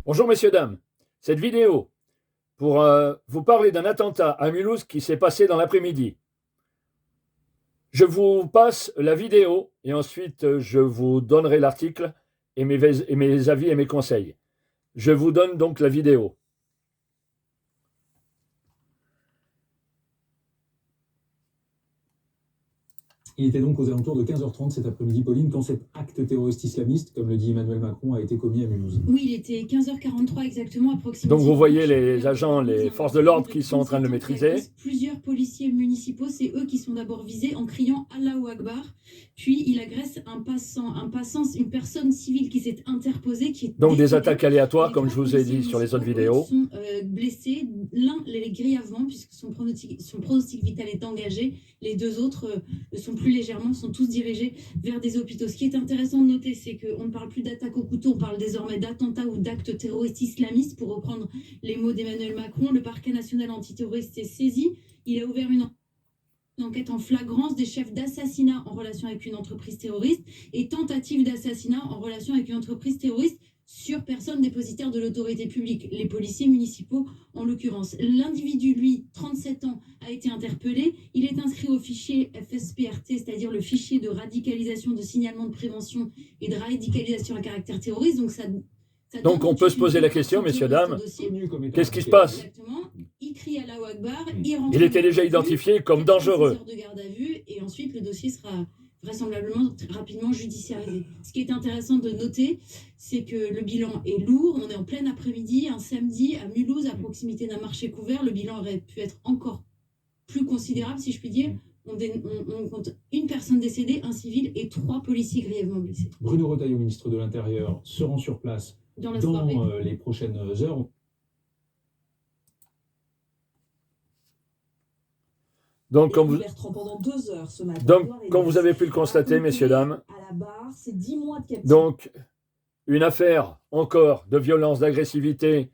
Bonjour messieurs, dames. Cette vidéo pour vous parler d'un attentat à Mulhouse qui s'est passé dans l'après-midi. Je vous passe la vidéo et ensuite je vous donnerai l'article et mes avis et mes conseils. Je vous donne donc la vidéo. Il était donc aux alentours de 15h30 cet après-midi, Pauline, quand cet acte terroriste islamiste, comme le dit Emmanuel Macron, a été commis à Mulhouse. Oui, il était 15h43 exactement à proximité. Donc vous voyez les agents, les forces de l'ordre qui sont en train de le maîtriser. Plusieurs policiers municipaux, c'est eux qui sont d'abord visés en criant Allahu Akbar. Puis il agresse une personne civile qui s'est interposée. Donc des attaques aléatoires, comme je vous ai dit sur les autres vidéos. Sont blessés, l'un grièvement, puisque son pronostic vital est engagé. Les deux autres sont plus légèrement, sont tous dirigés vers des hôpitaux. Ce qui est intéressant de noter, c'est qu'on ne parle plus d'attaque au couteau, on parle désormais d'attentats ou d'actes terroristes islamistes, pour reprendre les mots d'Emmanuel Macron. Le parquet national antiterroriste est saisi. Il a ouvert une enquête en flagrance des chefs d'assassinat en relation avec une entreprise terroriste et tentative d'assassinat en relation avec une entreprise terroriste sur personne dépositaire de l'autorité publique, les policiers municipaux en l'occurrence. L'individu, lui, 37 ans, a été interpellé. Il est inscrit au fichier FSPRT, c'est-à-dire le fichier de radicalisation, de signalement de prévention et de radicalisation à caractère terroriste. Donc on peut se poser la question, messieurs, dames, qu'est-ce qui se passe? Exactement. Il crie Allahu Akbar. Il était déjà identifié comme dangereux. De garde à vue, et ensuite le dossier sera vraisemblablement rapidement judiciarisé. Ce qui est intéressant de noter, c'est que le bilan est lourd. On est en plein après-midi, un samedi à Mulhouse, à proximité d'un marché couvert. Le bilan aurait pu être encore plus considérable, si je puis dire. On compte une personne décédée, un civil et 3 policiers grièvement blessés. Bruno Retailleau, ministre de l'Intérieur, se rend sur place dans les prochaines heures. Donc, comme vous avez pu le constater, messieurs, dames, donc une affaire encore de violence, d'agressivité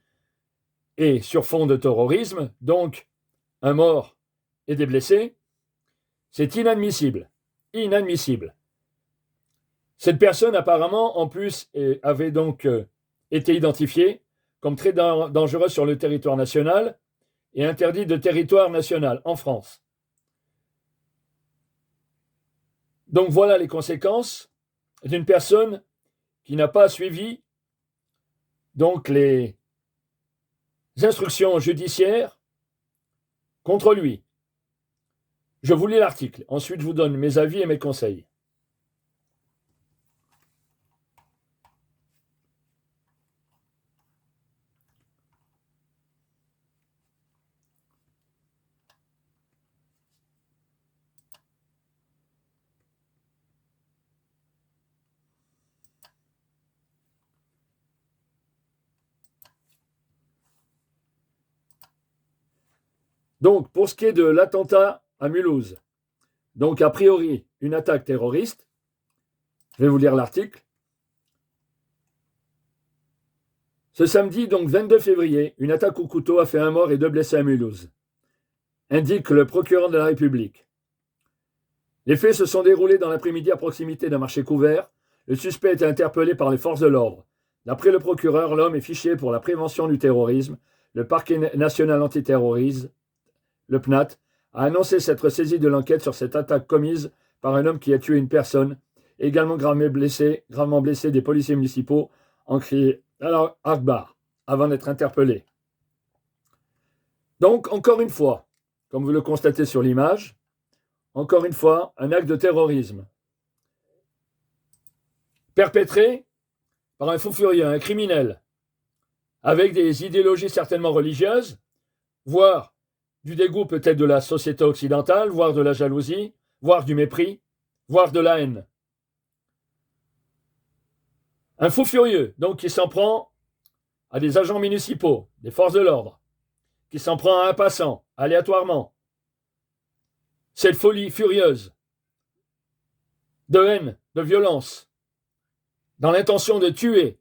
et sur fond de terrorisme, donc un mort et des blessés, c'est inadmissible. Inadmissible. Cette personne, apparemment, en plus, avait donc été identifiée comme très dangereuse sur le territoire national et interdite de territoire national en France. Donc voilà les conséquences d'une personne qui n'a pas suivi donc les instructions judiciaires contre lui. Je vous lis l'article. Ensuite, je vous donne mes avis et mes conseils. Donc, pour ce qui est de l'attentat à Mulhouse, donc a priori une attaque terroriste, je vais vous lire l'article. Ce samedi, donc 22 février, une attaque au couteau a fait un mort et 2 blessés à Mulhouse, indique le procureur de la République. Les faits se sont déroulés dans l'après-midi à proximité d'un marché couvert. Le suspect était interpellé par les forces de l'ordre. D'après le procureur, l'homme est fiché pour la prévention du terrorisme. Le parquet national antiterroriste, le PNAT, a annoncé s'être saisi de l'enquête sur cette attaque commise par un homme qui a tué une personne, également gravement blessé des policiers municipaux en criant Allahu Akbar avant d'être interpellé. Donc, encore une fois, comme vous le constatez sur l'image, encore une fois, un acte de terrorisme perpétré par un fou furieux, un criminel, avec des idéologies certainement religieuses, voire du dégoût peut-être de la société occidentale, voire de la jalousie, voire du mépris, voire de la haine. Un fou furieux, donc, qui s'en prend à des agents municipaux, des forces de l'ordre, qui s'en prend à un passant, aléatoirement. Cette folie furieuse de haine, de violence, dans l'intention de tuer,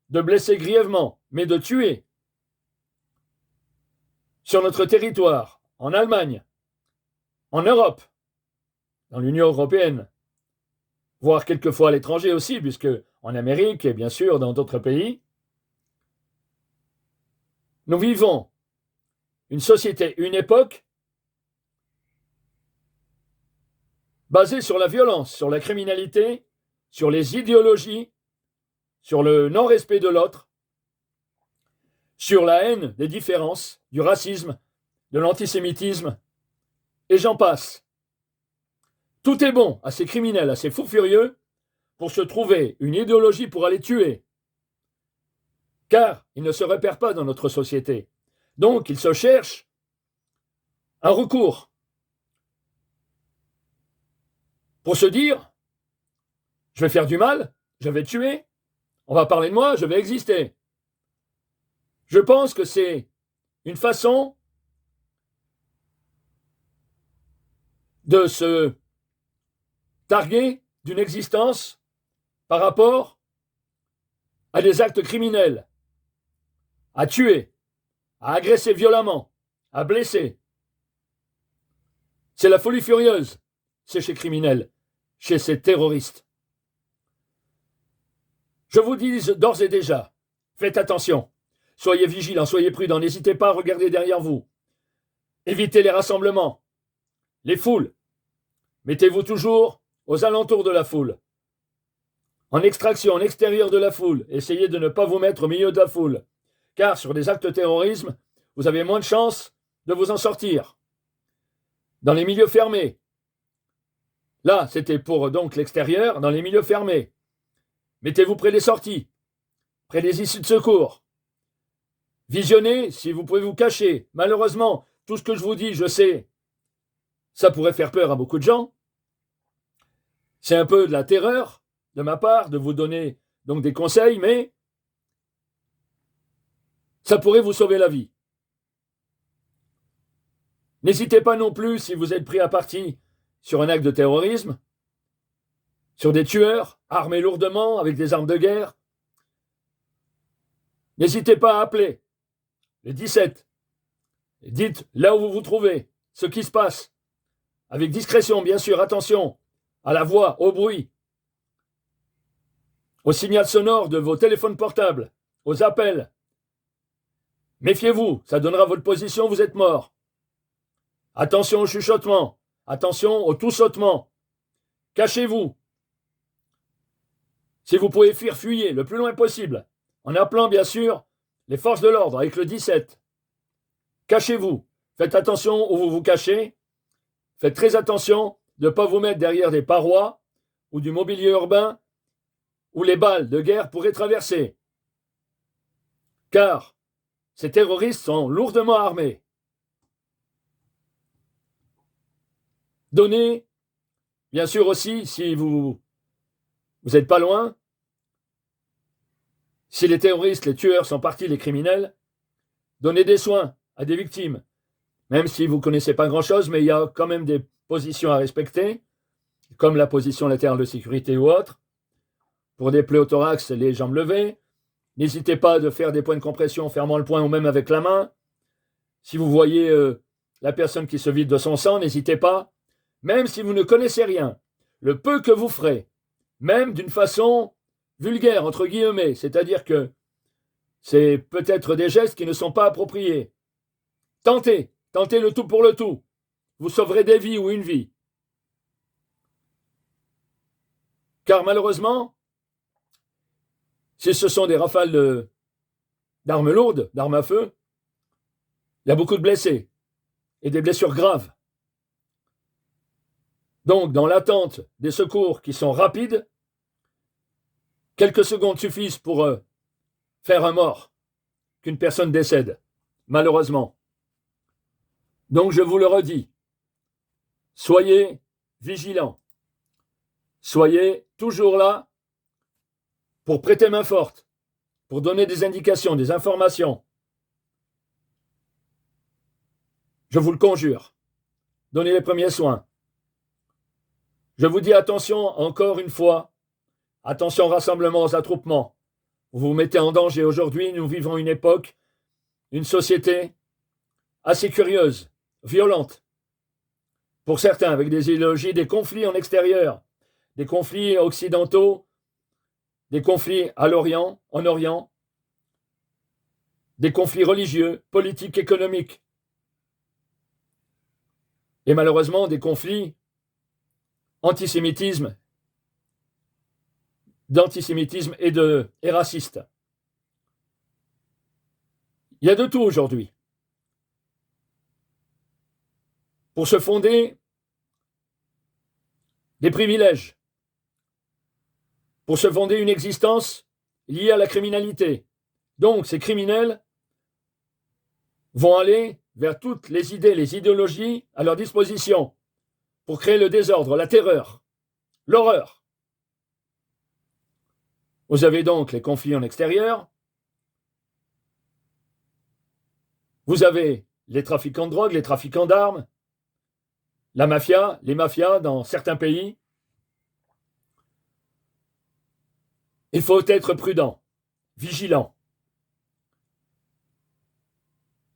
de blesser grièvement, mais de tuer, sur notre territoire, en Allemagne, en Europe, dans l'Union européenne, voire quelquefois à l'étranger aussi, puisque en Amérique et bien sûr dans d'autres pays, Nous vivons une société, une époque basée sur la violence, sur la criminalité, sur les idéologies, sur le non-respect de l'autre, sur la haine des différences, du racisme, de l'antisémitisme, et j'en passe. Tout est bon à ces criminels, à ces fous furieux, pour se trouver une idéologie pour aller tuer. Car ils ne se repèrent pas dans notre société. Donc ils se cherchent un recours pour se dire, je vais faire du mal, je vais tuer, on va parler de moi, je vais exister. Je pense que c'est une façon de se targuer d'une existence par rapport à des actes criminels, à tuer, à agresser violemment, à blesser. C'est la folie furieuse, c'est chez criminels, chez ces terroristes. Je vous dis d'ores et déjà, faites attention, soyez vigilants, soyez prudents, n'hésitez pas à regarder derrière vous. Évitez les rassemblements, les foules. Mettez-vous toujours aux alentours de la foule. En extraction, en extérieur de la foule, essayez de ne pas vous mettre au milieu de la foule, car sur des actes de terrorisme, vous avez moins de chances de vous en sortir. Dans les milieux fermés, là, c'était pour donc l'extérieur, dans les milieux fermés, mettez-vous près des sorties, près des issues de secours. Visionnez si vous pouvez vous cacher. Malheureusement, tout ce que je vous dis, je sais, ça pourrait faire peur à beaucoup de gens. C'est un peu de la terreur de ma part de vous donner donc des conseils, mais ça pourrait vous sauver la vie. N'hésitez pas non plus, si vous êtes pris à partie sur un acte de terrorisme, sur des tueurs armés lourdement avec des armes de guerre, n'hésitez pas à appeler les 17. Dites là où vous vous trouvez, ce qui se passe, avec discrétion bien sûr, attention à la voix, au bruit, au signal sonore de vos téléphones portables, aux appels. Méfiez-vous, ça donnera votre position, vous êtes mort. Attention au chuchotement, attention au tout-sautement. Cachez-vous. Si vous pouvez fuir, fuyez le plus loin possible, en appelant bien sûr les forces de l'ordre avec le 17. Cachez-vous. Faites attention où vous vous cachez. Faites très attention de ne pas vous mettre derrière des parois ou du mobilier urbain où les balles de guerre pourraient traverser. Car ces terroristes sont lourdement armés. Donnez, bien sûr aussi, si vous n'êtes pas loin, si les terroristes, les tueurs sont partis, les criminels, donnez des soins à des victimes. Même si vous ne connaissez pas grand-chose, mais il y a quand même des positions à respecter, comme la position latérale de sécurité ou autre. Pour des plaies au thorax, les jambes levées. N'hésitez pas de faire des points de compression en fermant le poing ou même avec la main. Si vous voyez la personne qui se vide de son sang, n'hésitez pas. Même si vous ne connaissez rien, le peu que vous ferez, même d'une façon vulgaire, entre guillemets, c'est-à-dire que c'est peut-être des gestes qui ne sont pas appropriés. Tentez le tout pour le tout. Vous sauverez des vies ou une vie. Car malheureusement, si ce sont des rafales d'armes lourdes, d'armes à feu, il y a beaucoup de blessés et des blessures graves. Donc, dans l'attente des secours qui sont rapides, quelques secondes suffisent pour faire un mort, qu'une personne décède, malheureusement. Donc, je vous le redis, soyez vigilants, soyez toujours là pour prêter main forte, pour donner des indications, des informations. Je vous le conjure, donnez les premiers soins. Je vous dis attention encore une fois, attention aux rassemblements, aux attroupements. Vous vous mettez en danger. Aujourd'hui, nous vivons une époque, une société assez curieuse, violente. Pour certains, avec des idéologies, des conflits en extérieur, des conflits occidentaux, des conflits à l'Orient, en Orient. des conflits religieux, politiques, économiques, et malheureusement des conflits d'antisémitisme et racistes. Il y a de tout aujourd'hui. Pour se fonder des privilèges, pour se fonder une existence liée à la criminalité. Donc ces criminels vont aller vers toutes les idées, les idéologies à leur disposition pour créer le désordre, la terreur, l'horreur. Vous avez donc les conflits en extérieur, vous avez les trafiquants de drogue, les trafiquants d'armes, la mafia, les mafias dans certains pays. Il faut être prudent, vigilant.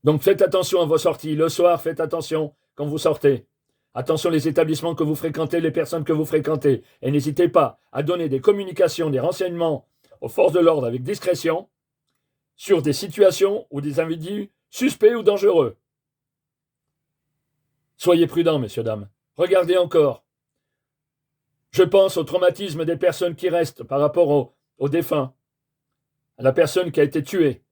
Donc faites attention à vos sorties. Le soir, faites attention quand vous sortez. Attention les établissements que vous fréquentez, les personnes que vous fréquentez. Et n'hésitez pas à donner des communications, des renseignements aux forces de l'ordre avec discrétion sur des situations ou des individus suspects ou dangereux. Soyez prudents, messieurs, dames. Regardez encore. Je pense au traumatisme des personnes qui restent par rapport aux défunts, à la personne qui a été tuée.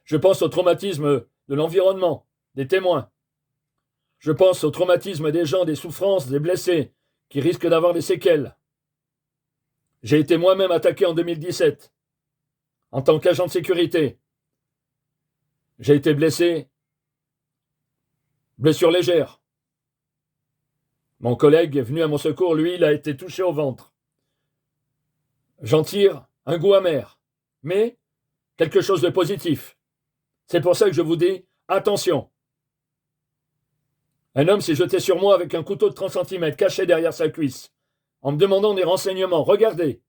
Je pense au traumatisme de l'environnement, des témoins. Je pense au traumatisme des gens, des souffrances, des blessés, qui risquent d'avoir des séquelles. J'ai été moi-même attaqué en 2017, en tant qu'agent de sécurité. J'ai été blessé, blessure légère. Mon collègue est venu à mon secours, lui, il a été touché au ventre. J'en tire un goût amer, mais quelque chose de positif. C'est pour ça que je vous dis, attention. Un homme s'est jeté sur moi avec un couteau de 30 cm caché derrière sa cuisse, en me demandant des renseignements. Regardez.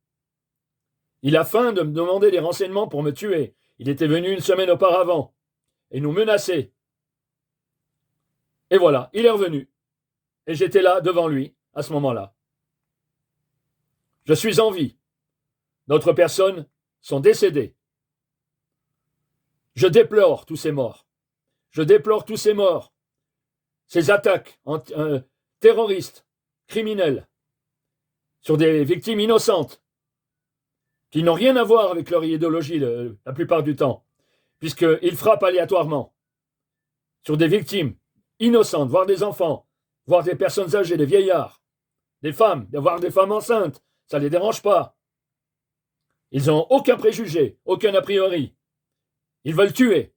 Il a faim de me demander des renseignements pour me tuer. Il était venu une semaine auparavant et nous menaçait. Et voilà, il est revenu. Et j'étais là, devant lui, à ce moment-là. Je suis en vie. D'autres personnes sont décédées. Je déplore tous ces morts. Je déplore tous ces morts. Ces attaques terroristes, criminelles, sur des victimes innocentes, qui n'ont rien à voir avec leur idéologie la plupart du temps, puisqu'ils frappent aléatoirement sur des victimes innocentes, voire des enfants, voire des personnes âgées, des vieillards, des femmes, voire des femmes enceintes, ça ne les dérange pas. Ils n'ont aucun préjugé, aucun a priori. Ils veulent tuer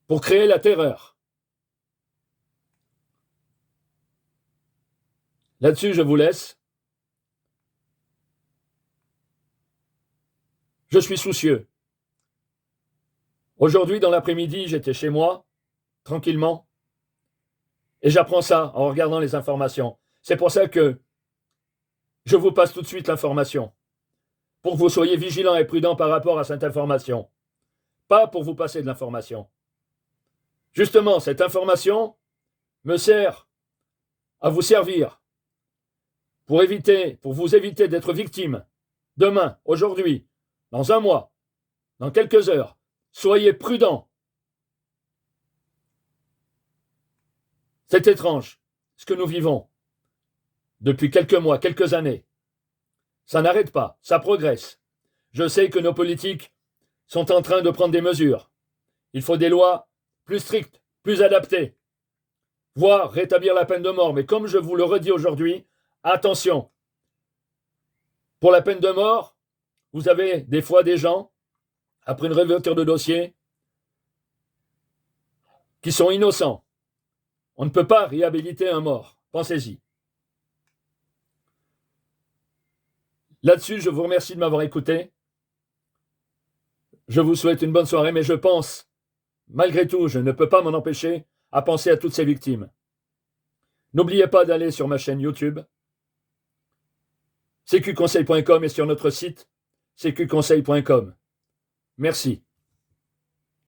pour créer la terreur. Là-dessus, je vous laisse. Je suis soucieux. Aujourd'hui, dans l'après-midi, j'étais chez moi, tranquillement, et j'apprends ça en regardant les informations. C'est pour ça que je vous passe tout de suite l'information, pour que vous soyez vigilants et prudents par rapport à cette information. Pas pour vous passer de l'information. Justement, cette information me sert à vous servir pour vous éviter d'être victime demain, aujourd'hui, dans un mois, dans quelques heures. Soyez prudents. C'est étrange ce que nous vivons depuis quelques mois, quelques années. Ça n'arrête pas, ça progresse. Je sais que nos politiques sont en train de prendre des mesures. Il faut des lois plus strictes, plus adaptées, voire rétablir la peine de mort. Mais comme je vous le redis aujourd'hui, attention. Pour la peine de mort, vous avez des fois des gens, après une réouverture de dossier, qui sont innocents. On ne peut pas réhabiliter un mort. Pensez-y. Là-dessus, je vous remercie de m'avoir écouté. Je vous souhaite une bonne soirée, mais je pense, malgré tout, je ne peux pas m'en empêcher, à penser à toutes ces victimes. N'oubliez pas d'aller sur ma chaîne YouTube, cqconseil.com, et sur notre site, cqconseil.com. Merci.